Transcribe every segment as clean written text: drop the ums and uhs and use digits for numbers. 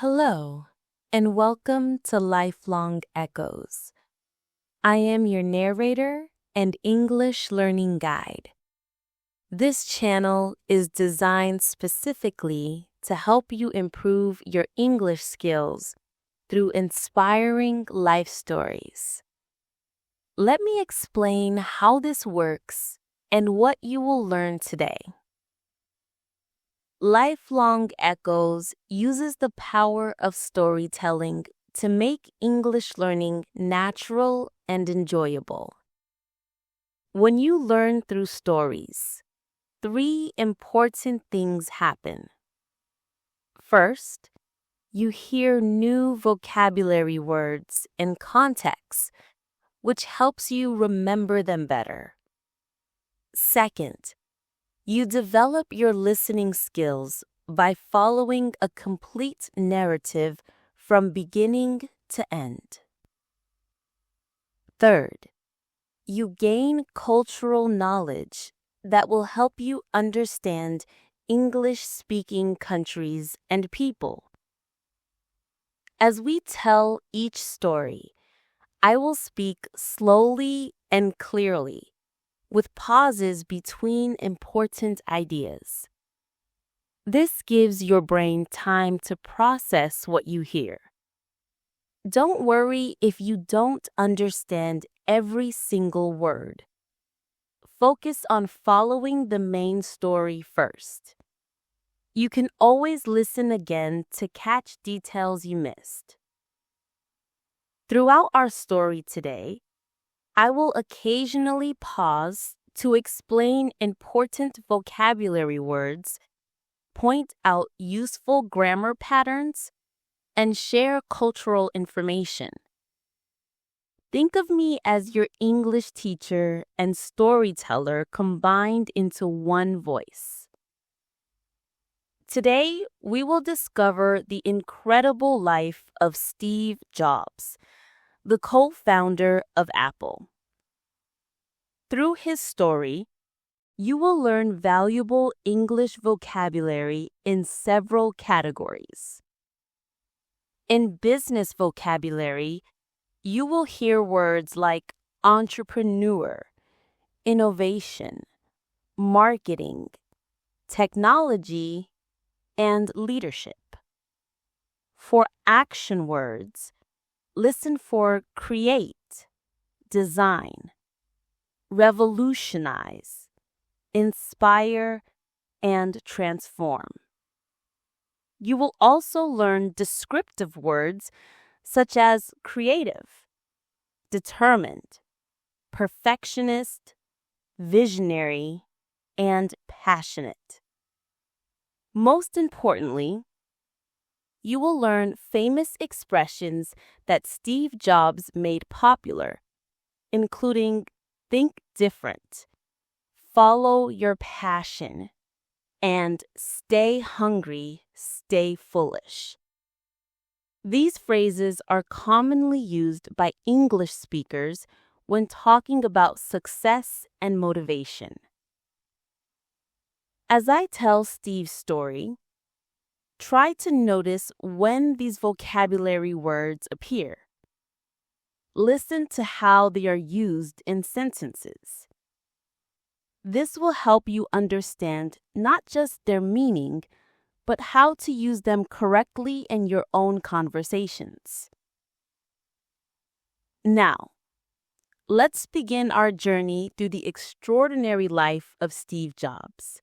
Hello, and welcome to Lifelong Echoes. I am your narrator and English learning guide. This channel is designed specifically to help you improve your English skills through inspiring life stories. Let me explain how this works and what you will learn today. Lifelong Echoes uses the power of storytelling to make English learning natural and enjoyable. When you learn through stories, three important things happen. First, you hear new vocabulary words and contexts, which helps you remember them better. Second, you develop your listening skills by following a complete narrative from beginning to end. Third, you gain cultural knowledge that will help you understand English-speaking countries and people. As we tell each story, I will speak slowly and clearly, with pauses between important ideas. This gives your brain time to process what you hear. Don't worry if you don't understand every single word. Focus on following the main story first. You can always listen again to catch details you missed. Throughout our story today, I will occasionally pause to explain important vocabulary words, point out useful grammar patterns, and share cultural information. Think of me as your English teacher and storyteller combined into one voice. Today, we will discover the incredible life of Steve Jobs, the co-founder of Apple. Through his story, you will learn valuable English vocabulary in several categories. In business vocabulary, you will hear words like entrepreneur, innovation, marketing, technology, and leadership. For action words, listen for create, design, revolutionize, inspire, and transform. You will also learn descriptive words such as creative, determined, perfectionist, visionary, and passionate. Most importantly, you will learn famous expressions that Steve Jobs made popular, including think different, follow your passion, and stay hungry, stay foolish. These phrases are commonly used by English speakers when talking about success and motivation. As I tell Steve's story, try to notice when these vocabulary words appear. Listen to how they are used in sentences. This will help you understand not just their meaning, but how to use them correctly in your own conversations. Now, let's begin our journey through the extraordinary life of Steve Jobs.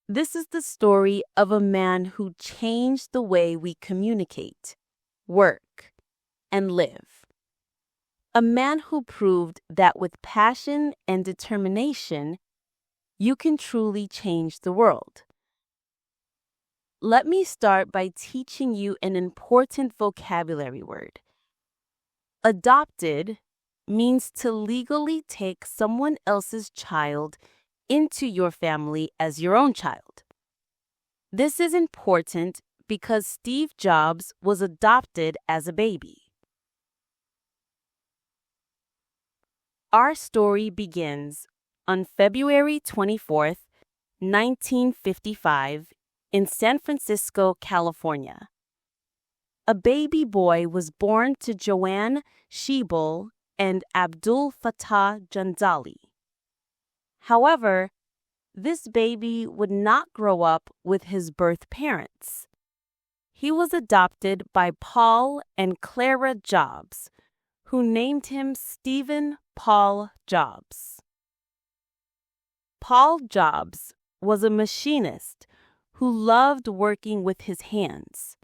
This is the story of a man who changed the way we communicate, work, and live. A man who proved that with passion and determination, you can truly change the world. Let me start by teaching you an important vocabulary word. Adopted means to legally take someone else's child into your family as your own child. This is important because Steve Jobs was adopted as a baby. Our story begins on February 24th, 1955, in San Francisco, California. a baby boy was born to Joanne Shebel and Abdul Fattah Janzali. However, this baby would not grow up with his birth parents. He was adopted by Paul and Clara Jobs, who named him Stephen Paul Jobs. Paul Jobs was a machinist who loved working with his hands.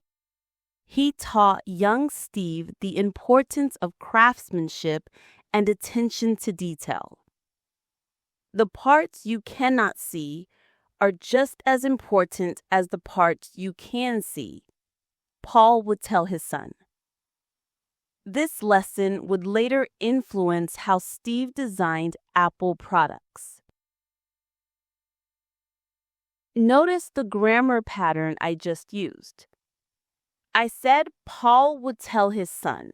He taught young Steve the importance of craftsmanship and attention to detail. The parts you cannot see are just as important as the parts you can see, Paul would tell his son. This lesson would later influence how Steve designed Apple products. Notice the grammar pattern I just used. I said Paul would tell his son.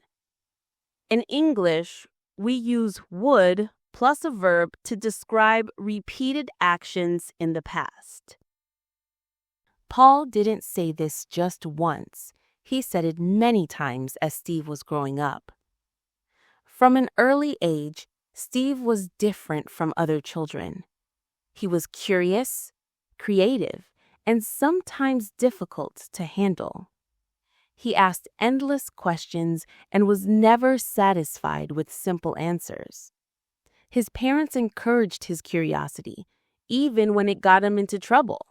In English, we use would plus a verb to describe repeated actions in the past. Paul didn't say this just once. He said it many times as Steve was growing up. From an early age, Steve was different from other children. He was curious, creative, and sometimes difficult to handle. He asked endless questions and was never satisfied with simple answers. His parents encouraged his curiosity, even when it got him into trouble.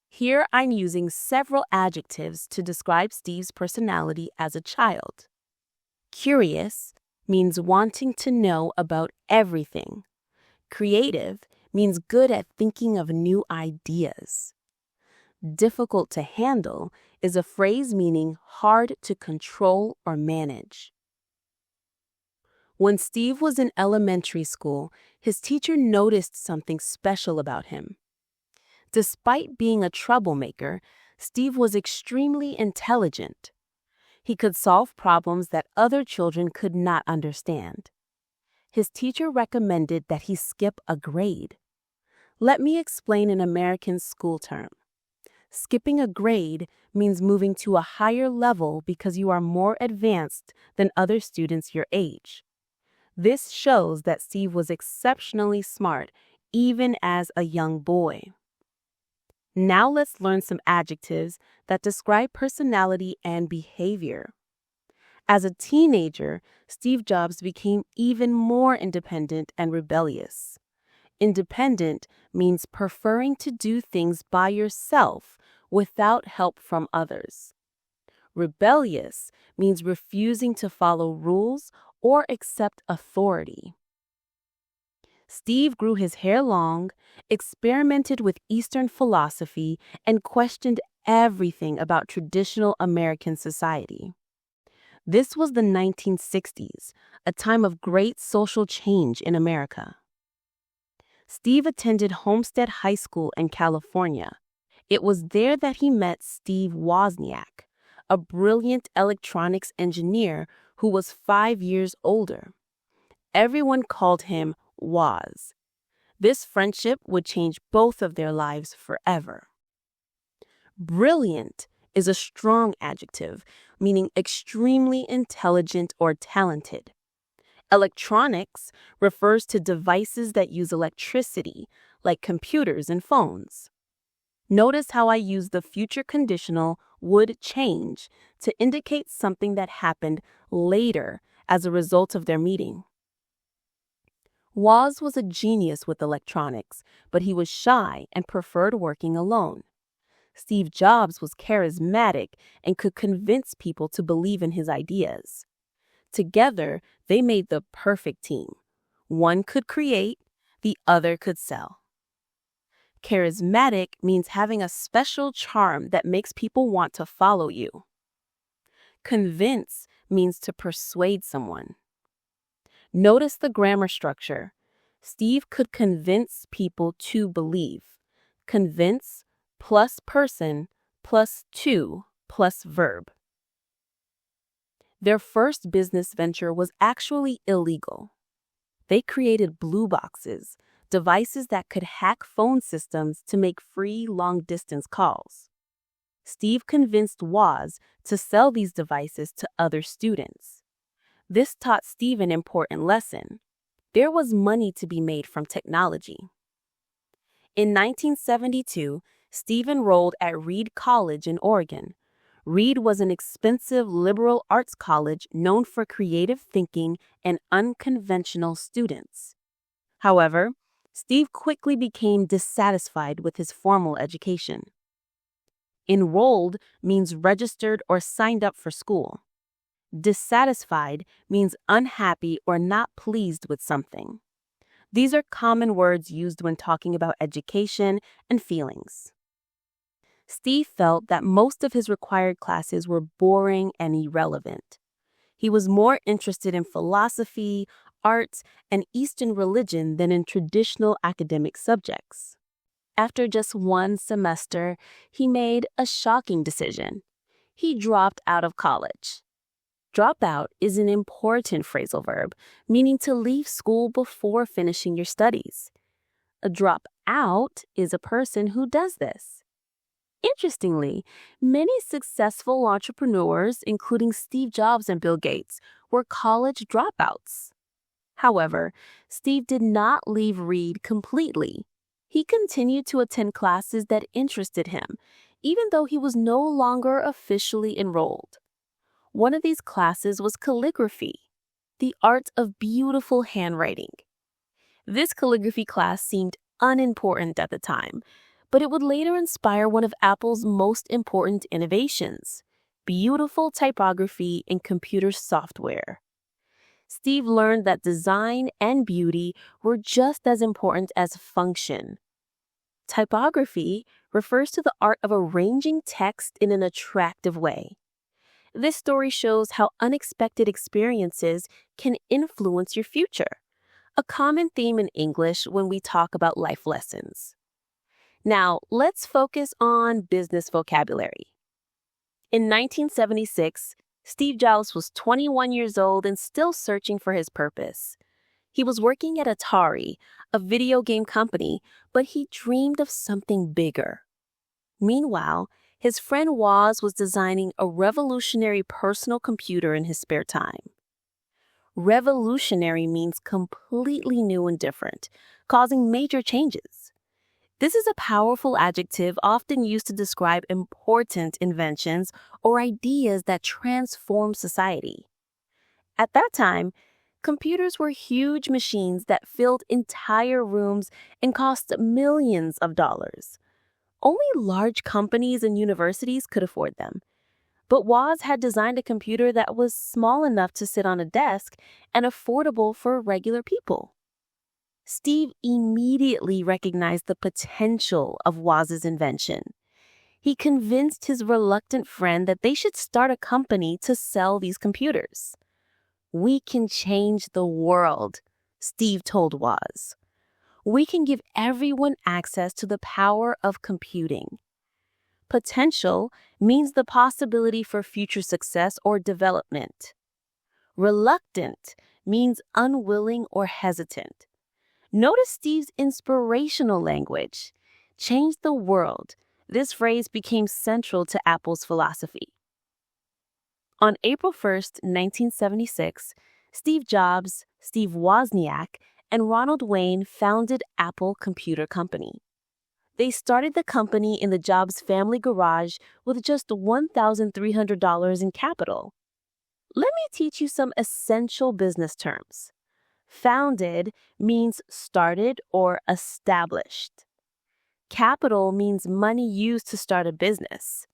Here I'm using several adjectives to describe Steve's personality as a child. Curious means wanting to know about everything. Creative means good at thinking of new ideas. Difficult to handle is a phrase meaning hard to control or manage. When Steve was in elementary school, his teacher noticed something special about him. Despite being a troublemaker, Steve was extremely intelligent. He could solve problems that other children could not understand. His teacher recommended that he skip a grade. Let me explain an American school term. Skipping a grade means moving to a higher level because you are more advanced than other students your age. This shows that Steve was exceptionally smart even as a young boy. Now let's learn some adjectives that describe personality and behavior. As a teenager, Steve Jobs became even more independent and rebellious. Independent means preferring to do things by yourself without help from others. Rebellious means refusing to follow rules or accept authority. Steve grew his hair long, experimented with Eastern philosophy, and questioned everything about traditional American society. This was the 1960s, a time of great social change in America. Steve attended Homestead High School in California. It was there that he met Steve Wozniak, a brilliant electronics engineer who was 5 years older. Everyone called him Woz. This friendship would change both of their lives forever. Brilliant is a strong adjective, meaning extremely intelligent or talented. Electronics refers to devices that use electricity, like computers and phones. Notice how I use the future conditional would change to indicate something that happened later as a result of their meeting. Woz was a genius with electronics, but he was shy and preferred working alone. Steve Jobs was charismatic and could convince people to believe in his ideas. Together, they made the perfect team. One could create, the other could sell. Charismatic means having a special charm that makes people want to follow you. Convince means to persuade someone. Notice the grammar structure. Steve could convince people to believe. Convince plus person plus to plus verb. Their first business venture was actually illegal. They created blue boxes, devices that could hack phone systems to make free long-distance calls. Steve convinced Woz to sell these devices to other students. This taught Steve an important lesson. There was money to be made from technology. In 1972, Steve enrolled at Reed College in Oregon. Reed was an expensive liberal arts college known for creative thinking and unconventional students. However, Steve quickly became dissatisfied with his formal education. Enrolled means registered or signed up for school. Dissatisfied means unhappy or not pleased with something. These are common words used when talking about education and feelings. Steve felt that most of his required classes were boring and irrelevant. He was more interested in philosophy, arts, and Eastern religion than in traditional academic subjects. After just one semester, he made a shocking decision. He dropped out of college. Drop out is an important phrasal verb, meaning to leave school before finishing your studies. A drop out is a person who does this. Interestingly, many successful entrepreneurs, including Steve Jobs and Bill Gates, were college dropouts. However, Steve did not leave Reed completely. He continued to attend classes that interested him, even though he was no longer officially enrolled. One of these classes was calligraphy, the art of beautiful handwriting. This calligraphy class seemed unimportant at the time, but it would later inspire one of Apple's most important innovations, beautiful typography in computer software. Steve learned that design and beauty were just as important as function. Typography refers to the art of arranging text in an attractive way. This story shows how unexpected experiences can influence your future, a common theme in English when we talk about life lessons. Now, let's focus on business vocabulary. In 1976, Steve Jobs was 21 years old and still searching for his purpose. He was working at Atari, a video game company, but he dreamed of something bigger. Meanwhile, his friend Woz was designing a revolutionary personal computer in his spare time. Revolutionary means completely new and different, causing major changes. This is a powerful adjective often used to describe important inventions or ideas that transform society. At that time, computers were huge machines that filled entire rooms and cost millions of dollars. Only large companies and universities could afford them. But Woz had designed a computer that was small enough to sit on a desk and affordable for regular people. Steve immediately recognized the potential of Woz's invention. He convinced his reluctant friend that they should start a company to sell these computers. "We can change the world," Steve told Woz. "We can give everyone access to the power of computing." Potential means the possibility for future success or development. Reluctant means unwilling or hesitant. Notice Steve's inspirational language. Change the world. This phrase became central to Apple's philosophy. On April 1st, 1976, Steve Jobs, Steve Wozniak, and Ronald Wayne founded Apple Computer Company. They started the company in the Jobs family garage with just $1,300 in capital. Let me teach you some essential business terms. Founded means started or established. Capital means money used to start a business.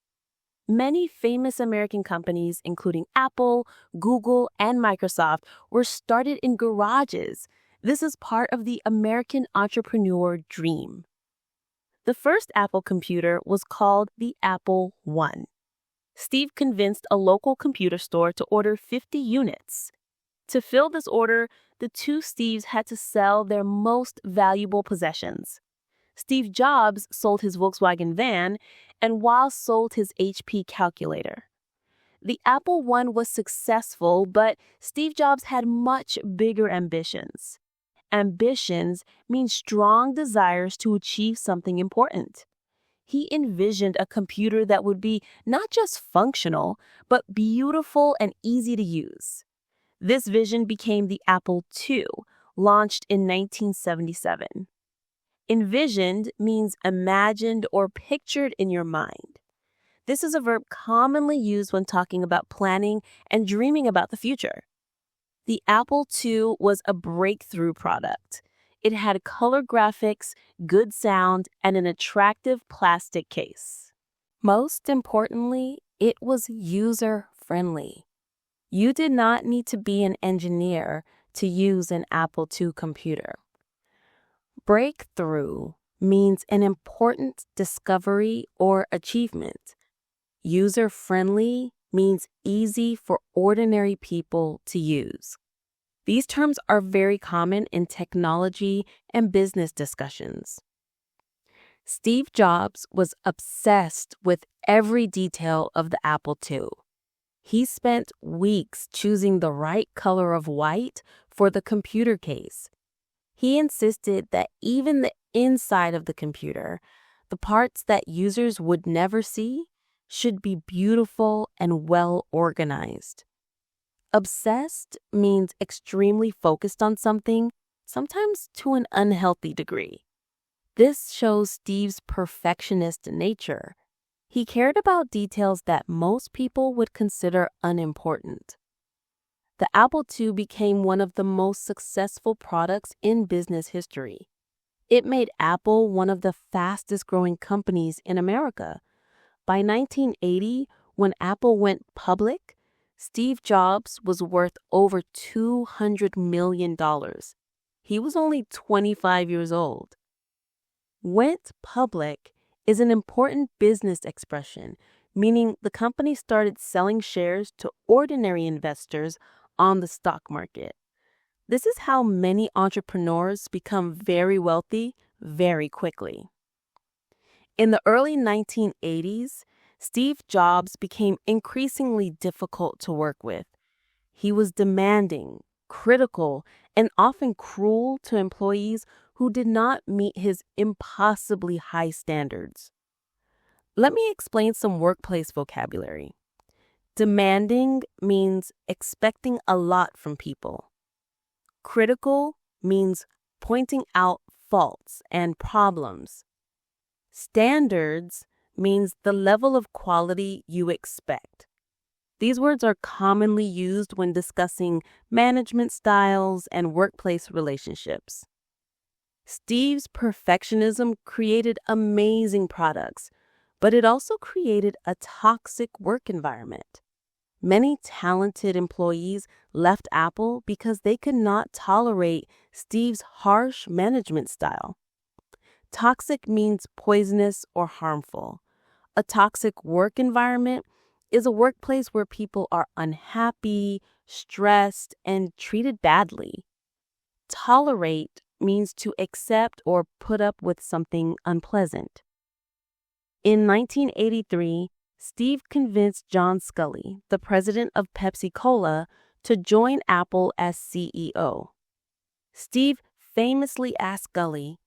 Many famous American companies, including Apple, Google, and Microsoft, were started in garages. This is part of the American entrepreneur dream. The first Apple computer was called the Apple I. Steve convinced a local computer store to order 50 units. To fill this order, the two Steves had to sell their most valuable possessions. Steve Jobs sold his Volkswagen van, and Woz sold his HP calculator. The Apple I was successful, but Steve Jobs had much bigger ambitions. Ambitions mean strong desires to achieve something important. He envisioned a computer that would be not just functional, but beautiful and easy to use. This vision became the Apple II, launched in 1977. Envisioned means imagined or pictured in your mind. This is a verb commonly used when talking about planning and dreaming about the future. The Apple II was a breakthrough product. It had color graphics, good sound, and an attractive plastic case. Most importantly, it was user-friendly. You did not need to be an engineer to use an Apple II computer. Breakthrough means an important discovery or achievement. User-friendly means easy for ordinary people to use. These terms are very common in technology and business discussions. Steve Jobs was obsessed with every detail of the Apple II. He spent weeks choosing the right color of white for the computer case. He insisted that even the inside of the computer, the parts that users would never see, should be beautiful and well organized. Obsessed means extremely focused on something, sometimes to an unhealthy degree. This shows Steve's perfectionist nature. He cared about details that most people would consider unimportant. The Apple II became one of the most successful products in business history. It made Apple one of the fastest-growing companies in America. By 1980, when Apple went public, Steve Jobs was worth over $200 million. He was only 25 years old. Went public is an important business expression, meaning the company started selling shares to ordinary investors on the stock market. This is how many entrepreneurs become very wealthy very quickly. In the early 1980s, Steve Jobs became increasingly difficult to work with. He was demanding, critical, and often cruel to employees who did not meet his impossibly high standards. Let me explain some workplace vocabulary. Demanding means expecting a lot from people. Critical means pointing out faults and problems. Standards means the level of quality you expect. These words are commonly used when discussing management styles and workplace relationships. Steve's perfectionism created amazing products, but it also created a toxic work environment. Many talented employees left Apple because they could not tolerate Steve's harsh management style. Toxic means poisonous or harmful. A toxic work environment is a workplace where people are unhappy, stressed, and treated badly. Tolerate means to accept or put up with something unpleasant. In 1983, Steve convinced John Sculley, the president of Pepsi-Cola, to join Apple as CEO. Steve famously asked Sculley,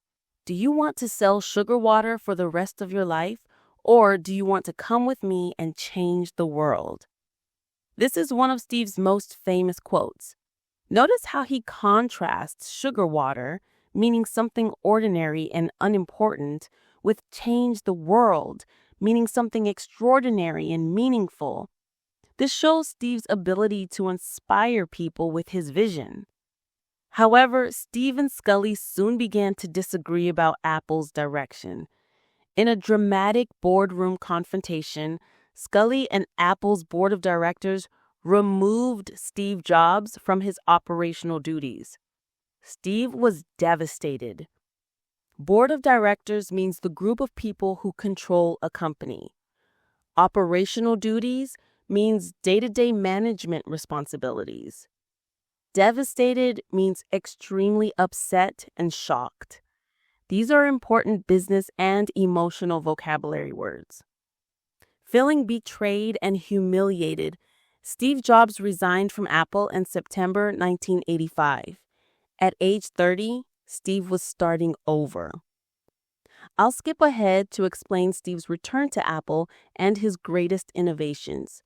"Do you want to sell sugar water for the rest of your life, or do you want to come with me and change the world?" This is one of Steve's most famous quotes. Notice how he contrasts sugar water, meaning something ordinary and unimportant, with change the world, meaning something extraordinary and meaningful. This shows Steve's ability to inspire people with his vision. However, Steve and Sculley soon began to disagree about Apple's direction. In a dramatic boardroom confrontation, Sculley and Apple's board of directors removed Steve Jobs from his operational duties. Steve was devastated. Board of directors means the group of people who control a company. Operational duties means day-to-day management responsibilities. Devastated means extremely upset and shocked. These are important business and emotional vocabulary words. Feeling betrayed and humiliated, Steve Jobs resigned from Apple in September 1985. At age 30, Steve was starting over. I'll skip ahead to explain Steve's return to Apple and his greatest innovations.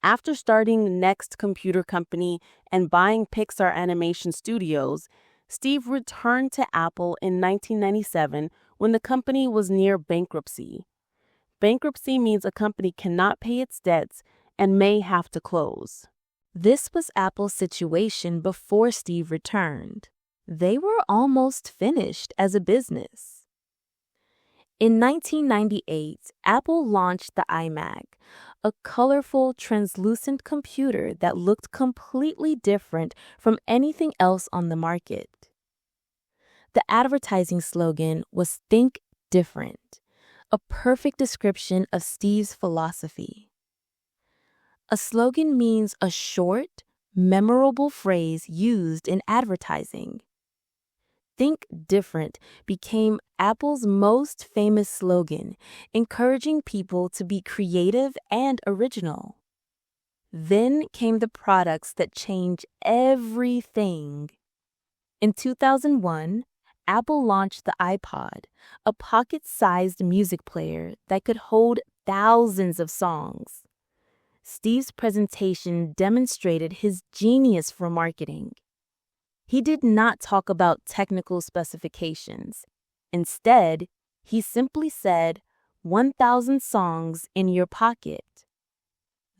After starting Next Computer Company and buying Pixar Animation Studios, Steve returned to Apple in 1997 when the company was near bankruptcy. Bankruptcy means a company cannot pay its debts and may have to close. This was Apple's situation before Steve returned. They were almost finished as a business. In 1998, Apple launched the iMac, a colorful, translucent computer that looked completely different from anything else on the market. The advertising slogan was "Think Different," a perfect description of Steve's philosophy. A slogan means a short, memorable phrase used in advertising. Think Different became Apple's most famous slogan, encouraging people to be creative and original. Then came the products that changed everything. In 2001, Apple launched the iPod, a pocket-sized music player that could hold thousands of songs. Steve's presentation demonstrated his genius for marketing. He did not talk about technical specifications. Instead, he simply said, 1,000 songs in your pocket.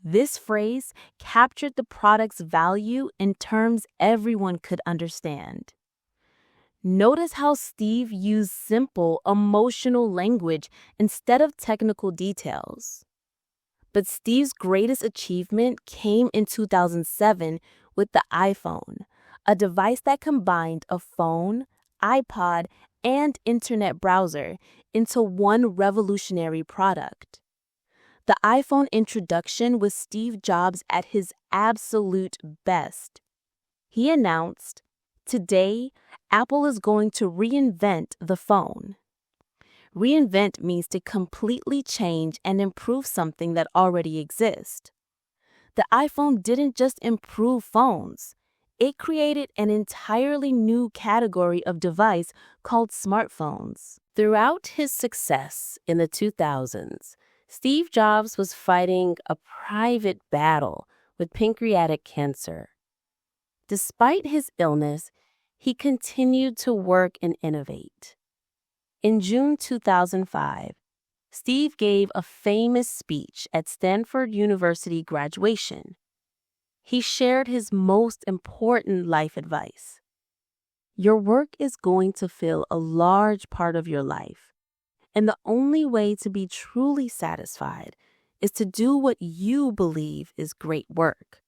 This phrase captured the product's value in terms everyone could understand. Notice how Steve used simple, emotional language instead of technical details. But Steve's greatest achievement came in 2007 with the iPhone, a device that combined a phone, iPod, and internet browser into one revolutionary product. The iPhone introduction was Steve Jobs at his absolute best. He announced, "Today, Apple is going to reinvent the phone." Reinvent means to completely change and improve something that already exists. The iPhone didn't just improve phones. It created an entirely new category of device called smartphones. Throughout his success in the 2000s, Steve Jobs was fighting a private battle with pancreatic cancer. Despite his illness, he continued to work and innovate. In June 2005, Steve gave a famous speech at Stanford University graduation. He shared his most important life advice. Your work is going to fill a large part of your life, and the only way to be truly satisfied is to do what you believe is great work.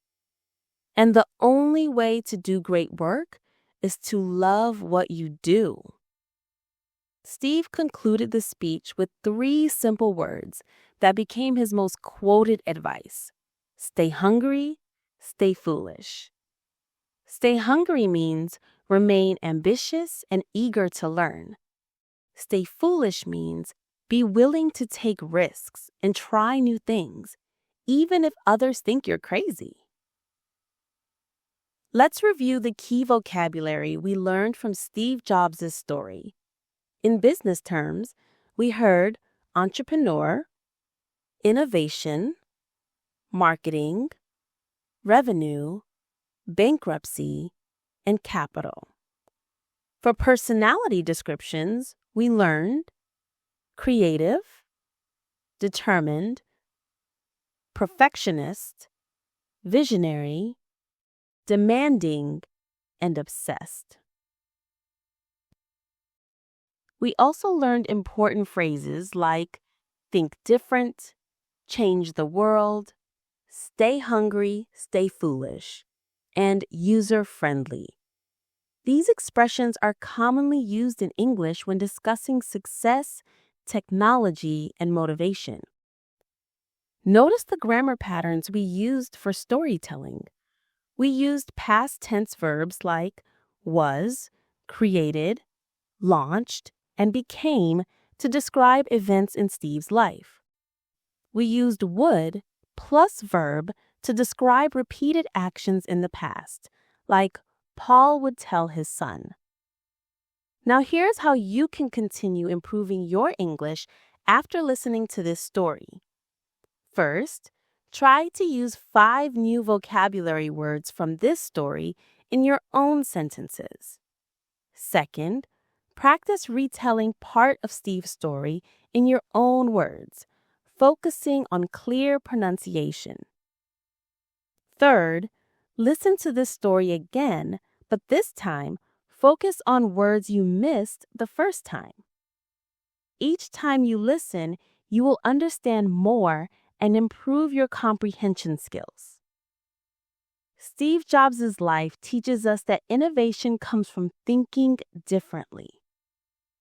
And the only way to do great work is to love what you do. Steve concluded the speech with 3 simple words that became his most quoted advice: stay hungry, stay foolish. Stay hungry means remain ambitious and eager to learn. Stay foolish means be willing to take risks and try new things, even if others think you're crazy. Let's review the key vocabulary we learned from Steve Jobs' story. In business terms, we heard entrepreneur, innovation, marketing, revenue, bankruptcy, and capital. For personality descriptions, we learned creative, determined, perfectionist, visionary, demanding, and obsessed. We also learned important phrases like think different, change the world, stay hungry, stay foolish, and user-friendly. These expressions are commonly used in English when discussing success, technology, and motivation. Notice the grammar patterns we used for storytelling. We used past tense verbs like was, created, launched, and became to describe events in Steve's life. We used would plus verb to describe repeated actions in the past, like Paul would tell his son. Now, here's how you can continue improving your English after listening to this story. First, try to use 5 new vocabulary words from this story in your own sentences. Second, practice retelling part of Steve's story in your own words, focusing on clear pronunciation. Third, listen to this story again, but this time, focus on words you missed the first time. Each time you listen, you will understand more and improve your comprehension skills. Steve Jobs' life teaches us that innovation comes from thinking differently.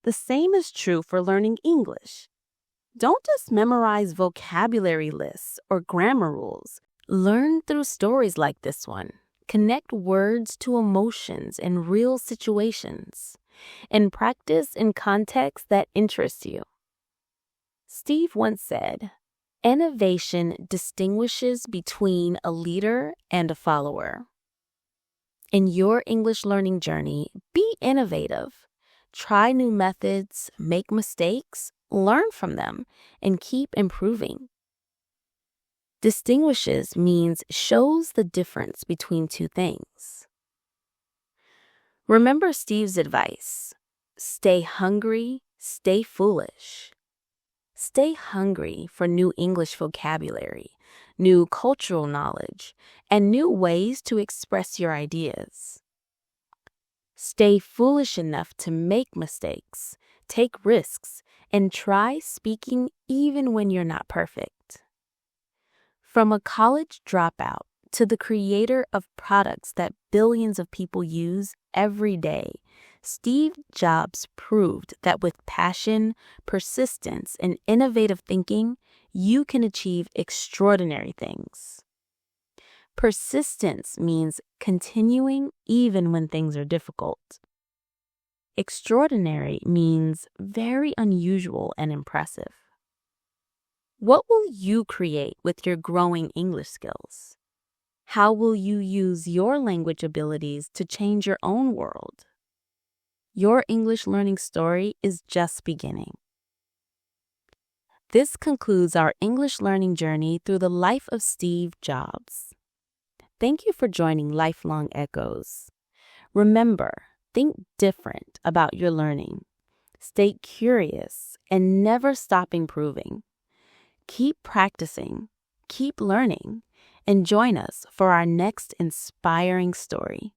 The same is true for learning English. Don't just memorize vocabulary lists or grammar rules. Learn through stories like this one. Connect words to emotions in real situations, and practice in contexts that interest you. Steve once said, "Innovation distinguishes between a leader and a follower." In your English learning journey, be innovative. Try new methods, make mistakes, learn from them, and keep improving. Distinguishes means shows the difference between two things. Remember Steve's advice: stay hungry, stay foolish. Stay hungry for new English vocabulary, new cultural knowledge, and new ways to express your ideas. Stay foolish enough to make mistakes, take risks, and try speaking even when you're not perfect. From a college dropout to the creator of products that billions of people use every day, Steve Jobs proved that with passion, persistence, and innovative thinking, you can achieve extraordinary things. Persistence means continuing even when things are difficult. Extraordinary means very unusual and impressive. What will you create with your growing English skills? How will you use your language abilities to change your own world? Your English learning story is just beginning. This concludes our English learning journey through the life of Steve Jobs. Thank you for joining Lifelong Echoes. Remember, think different about your learning. Stay curious and never stop improving. Keep practicing, keep learning, and join us for our next inspiring story.